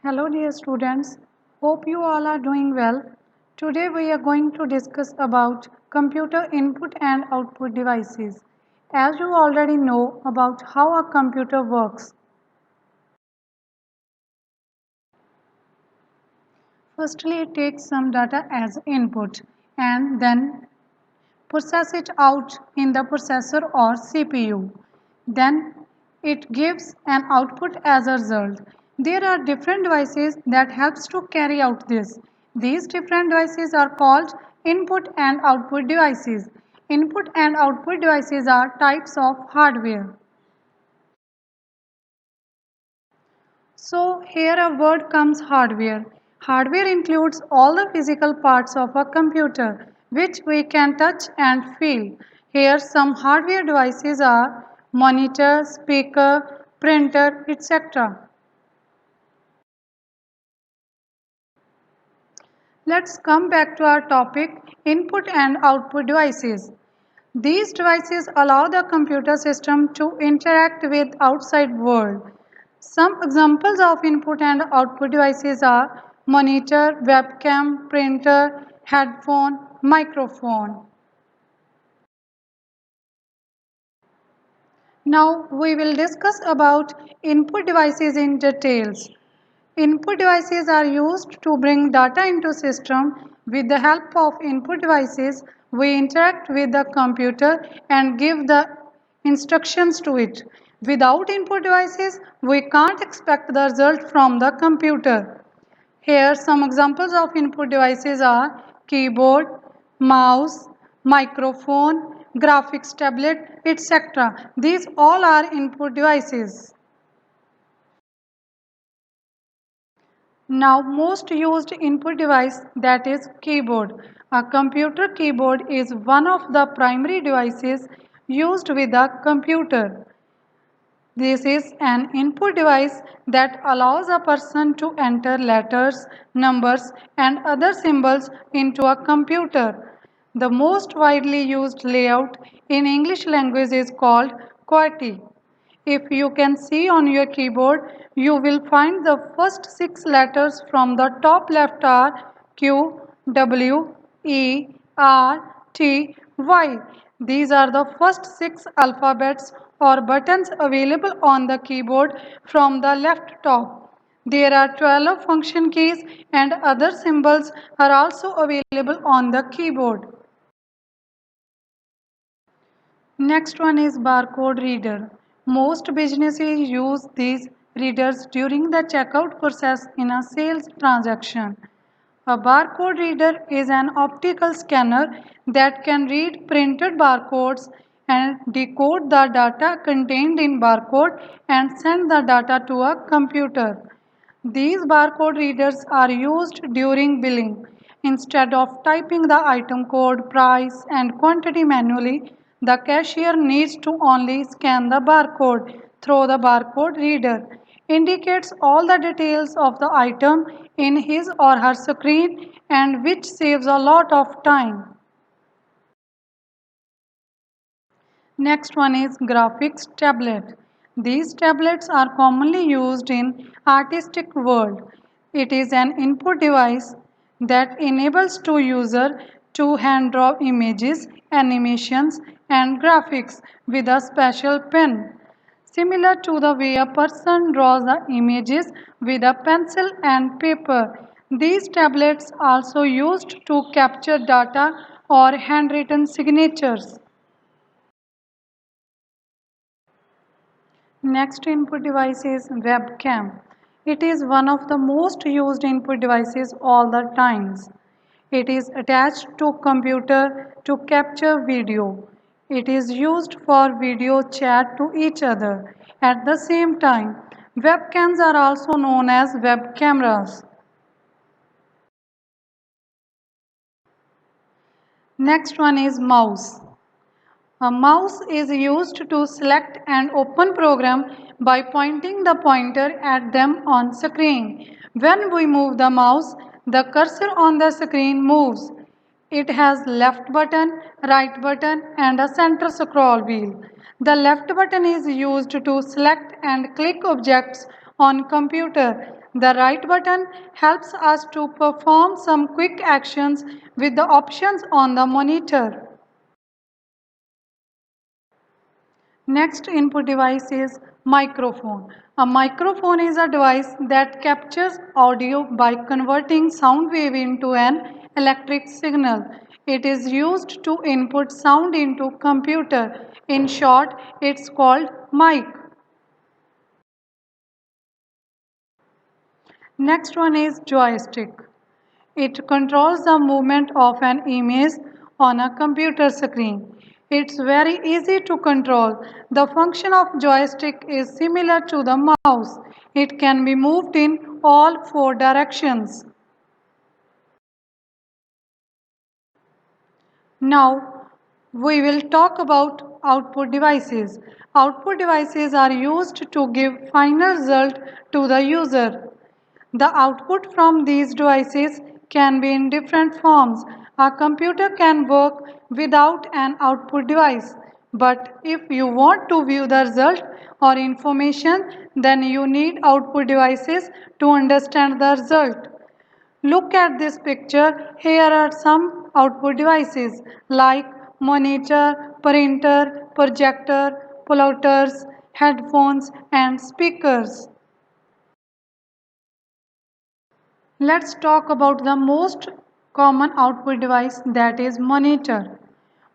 Hello dear students, hope you all are doing well. Today we are going to discuss about computer input and output devices. As you already know about how a computer works. Firstly, it takes some data as input and then process it out in the processor or CPU. Then it gives an output as a result. There are different devices that helps to carry out this. These different devices are called input and output devices. Input and output devices are types of hardware. So here a word comes hardware. Hardware includes all the physical parts of a computer which we can touch and feel. Here some hardware devices are monitor, speaker, printer, etc. Let's come back to our topic input and output devices. These devices allow the computer system to interact with outside world. Some examples of input and output devices are monitor, webcam, printer, headphone, microphone. Now we will discuss about input devices in details. Input devices are used to bring data into system. With the help of input devices, we interact with the computer and give the instructions to it. Without input devices, we can't expect the result from the computer. Here some examples of input devices are keyboard, mouse, microphone, graphics tablet, etc. These all are input devices. Now most used input device, that is keyboard. A computer keyboard is one of the primary devices used with a computer. This is an input device that allows a person to enter letters, numbers and other symbols into a computer. The most widely used layout in English language is called QWERTY. If you can see on your keyboard, you will find the first 6 letters from the top left are Q, W, E, R, T, Y. These are the first 6 alphabets or buttons available on the keyboard from the left top. There are 12 function keys and other symbols are also available on the keyboard. Next one is barcode reader. Most businesses use these readers during the checkout process in a sales transaction. A barcode reader is an optical scanner that can read printed barcodes and decode the data contained in barcode and send the data to a computer. These barcode readers are used during billing. Instead of typing the item code, price and quantity manually, the cashier needs to only scan the barcode through the barcode reader. Indicates all the details of the item in his or her screen and which saves a lot of time. Next one is graphics tablet. These tablets are commonly used in artistic world. It is an input device that enables to user to hand draw images, animations and graphics with a special pen. Similar to the way a person draws the images with a pencil and paper. These tablets also used to capture data or handwritten signatures. Next input device is webcam. It is one of the most used input devices all the times. It is attached to computer to capture video. It is used for video chat to each other. At the same time, webcams are also known as web cameras. Next one is mouse. A mouse is used to select and open program by pointing the pointer at them on screen. When we move the mouse, the cursor on the screen moves. It has left button, right button and a center scroll wheel. The left button is used to select and click objects on computer. The right button helps us to perform some quick actions with the options on the monitor. Next input device is microphone. A microphone is a device that captures audio by converting sound wave into an electric signal. It is used to input sound into computer. In short, it's called mic. Next one is joystick. It controls the movement of an image on a computer screen. It's very easy to control. The function of joystick is similar to the mouse. It can be moved in all four directions. Now we will talk about output devices. Output devices are used to give final result to the user. The output from these devices can be in different forms. A computer can work without an output device. But if you want to view the result or information, then you need output devices to understand the result. Look at this picture. Here are some output devices like monitor, printer, projector, plotters, headphones and speakers. Let's talk about the most common output device, that is monitor.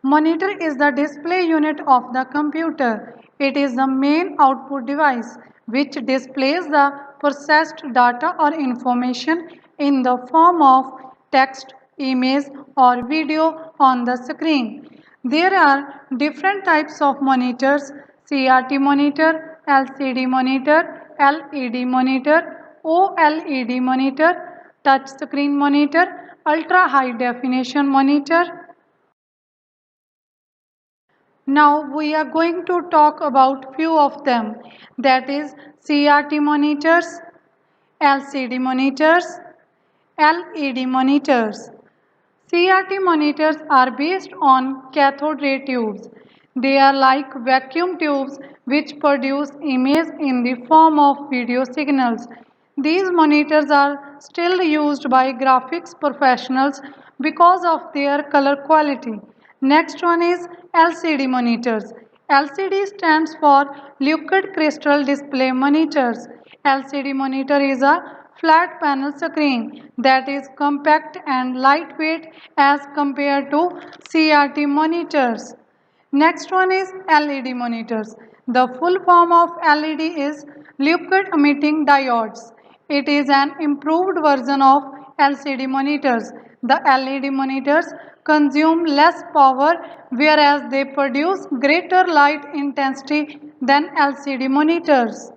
Monitor is the display unit of the computer. It is the main output device which displays the processed data or information in the form of text, image or video on the screen. There are different types of monitors: CRT monitor, LCD monitor, LED monitor, OLED monitor, touch screen monitor, ultra high definition monitor. Now we are going to talk about few of them, that is CRT monitors, LCD monitors, LED monitors. CRT monitors are based on cathode ray tubes. They are like vacuum tubes which produce image in the form of video signals. These monitors are still used by graphics professionals because of their color quality. Next one is LCD monitors. LCD stands for liquid crystal display monitors. LCD monitor is a flat panel screen that is compact and lightweight as compared to CRT monitors. Next one is LED monitors. The full form of LED is liquid emitting diodes. It is an improved version of LCD monitors. The LED monitors consume less power whereas they produce greater light intensity than LCD monitors.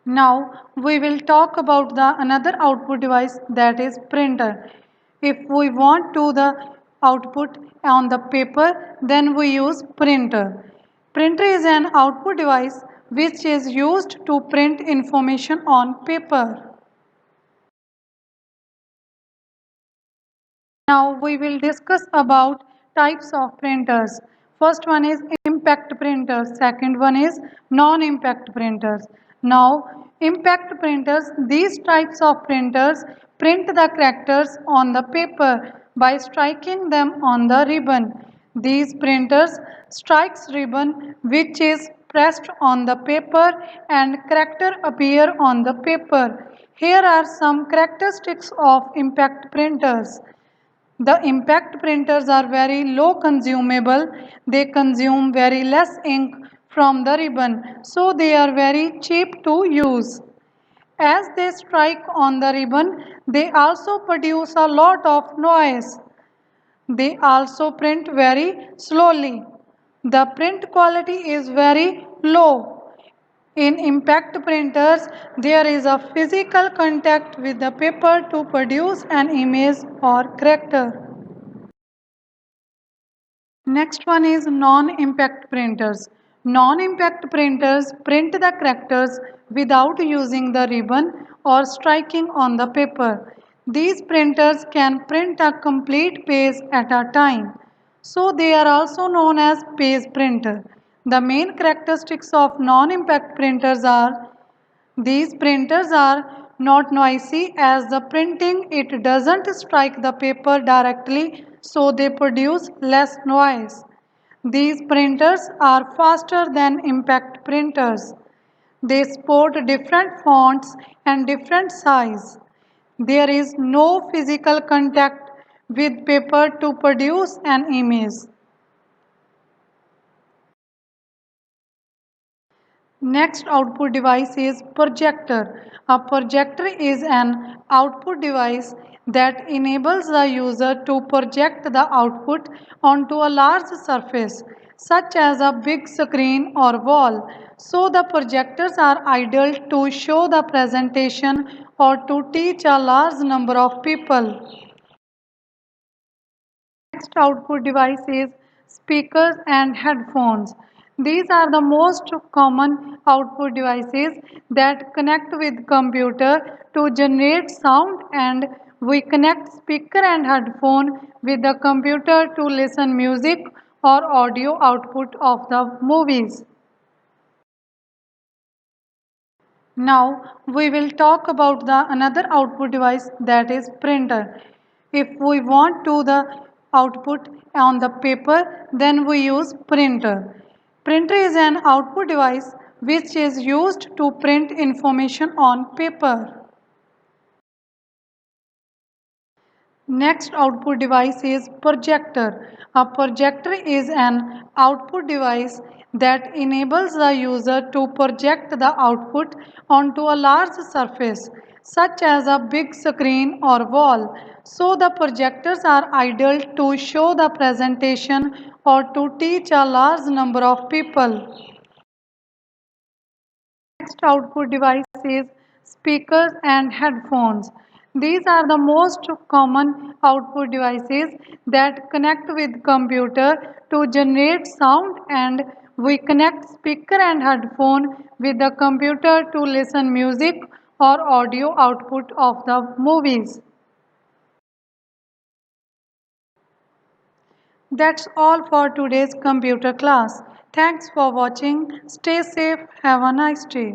Now we will talk about the another output device, that is printer. If we want to the output on the paper, then we use printer. Printer is an output device which is used to print information on paper. Now we will discuss about types of printers. First one is impact printers, second one is non-impact printers. Now impact printers, these types of printers print the characters on the paper by striking them on the ribbon. These printers strikes ribbon which is pressed on the paper and character appear on the paper. Here are some characteristics of impact printers. The impact printers are very low consumable. They consume very less ink from the ribbon, so they are very cheap to use. As they strike on the ribbon, they also produce a lot of noise. They also print very slowly. The print quality is very low. In impact printers, there is a physical contact with the paper to produce an image or character. Next one is non-impact printers. Non-impact printers print the characters without using the ribbon or striking on the paper. These printers can print a complete page at a time. So they are also known as page printer. The main characteristics of non-impact printers are These printers are not noisy as the printing it doesn't strike the paper directly, so they produce less noise. These printers are faster than impact printers. They support different fonts and different size. There is no physical contact with paper to produce an image. Next output device is projector. A projector is an output device that enables the user to project the output onto a large surface such as a big screen or wall. So the projectors are ideal to show the presentation or to teach a large number of people. Next output device is speakers and headphones. These are the most common output devices that connect with computer to generate sound, and we connect speaker and headphone with the computer to listen music or audio output of the movies. Now we will talk about the another output device, that is printer. If we want to the output on the paper, then we use printer. Printer is an output device which is used to print information on paper. Next output device is projector. A projector is an output device that enables the user to project the output onto a large surface such as a big screen or wall. So the projectors are ideal to show the presentation or to teach a large number of people. Next output device is speakers and headphones. These are the most common output devices that connect with computer to generate sound, and we connect speaker and headphone with the computer to listen music or audio output of the movies. That's all for today's computer class. Thanks for watching. Stay safe. Have a nice day.